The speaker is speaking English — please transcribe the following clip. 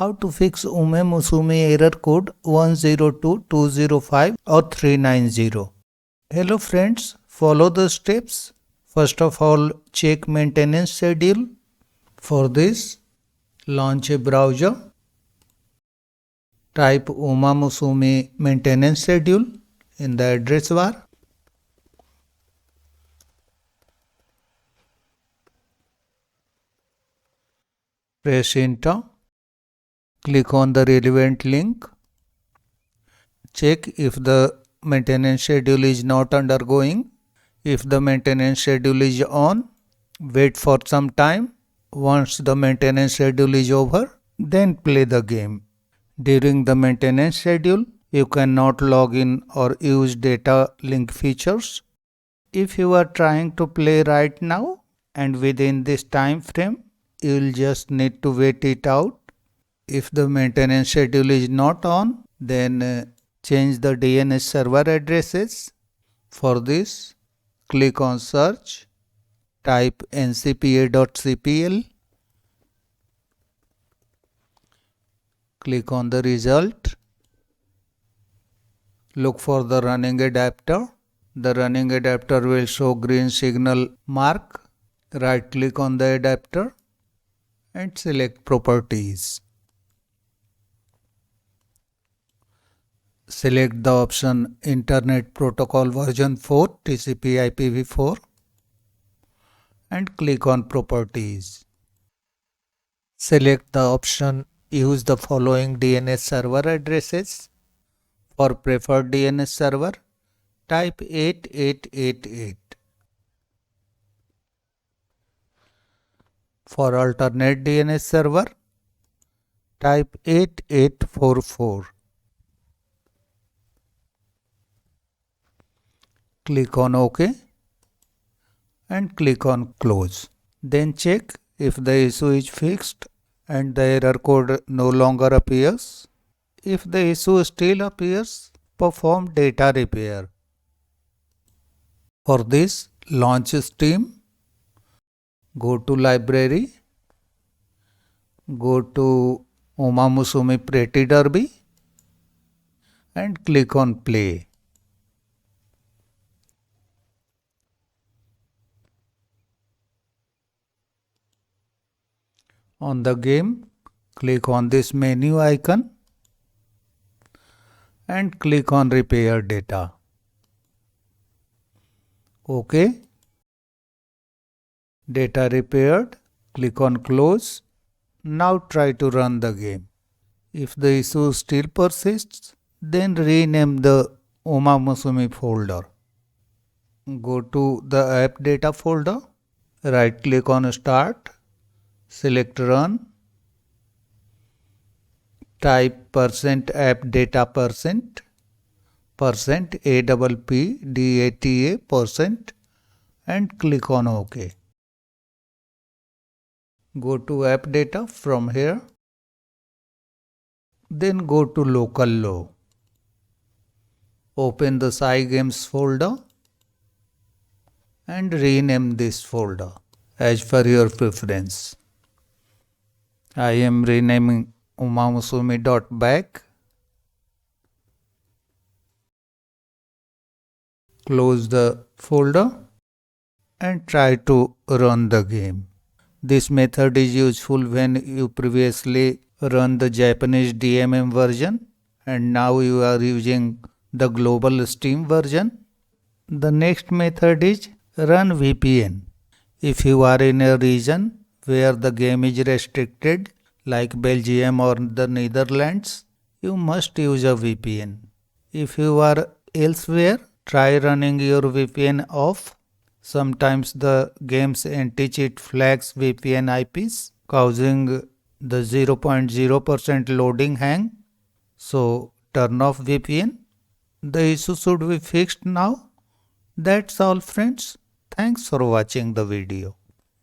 How to fix Umamusume error code 102205 or 390. Hello friends, follow the steps. First of all, check maintenance schedule. For this, launch a browser. Type Umamusume maintenance schedule in the address bar. Press enter. Click on the relevant link. Check if the maintenance schedule is not undergoing. If the maintenance schedule is on, wait for some time. Once the maintenance schedule is over, then play the game. During the maintenance schedule, you cannot log in or use data link features. If you are trying to play right now and within this time frame, you will just need to wait it out. If the maintenance schedule is not on, then change the DNS server addresses. For this, click on search, type ncpa.cpl, click on the result, look for the running adapter. The running adapter will show green signal mark. Right click on the adapter and select properties. Select the option Internet Protocol version 4 TCP IPv4 and click on Properties. Select the option Use the following DNS server addresses. For preferred DNS server, type 8888. For alternate DNS server, type 8844. Click on OK and click on Close. Then check if the issue is fixed and the error code no longer appears. If the issue still appears, perform data repair. For this, launch Steam. Go to Library. Go to Umamusume Pretty Derby and click on Play. On the game, click on this menu icon and click on Repair Data. OK. Data repaired. Click on Close. Now try to run the game. If the issue still persists, then rename the Umamusume folder. Go to the App Data folder. Right click on Start. Select Run. Type %appdata% %APPDATA% and click on OK. Go to App Data from here. Then go to Local Low. Open the Cygames folder and rename this folder as per your preference. I am renaming umamusume.back. Close the folder and try to run the game. This method is useful when you previously run the Japanese DMM version and now you are using the global Steam version. The next method is run VPN. If you are in a region where the game is restricted like Belgium or the Netherlands, you must use a VPN. If you are elsewhere, try running your VPN off. Sometimes the game's anti-cheat flags VPN IPs, causing the 0.0% loading hang. So turn off VPN. The issue should be fixed now. That's all friends. Thanks for watching the video.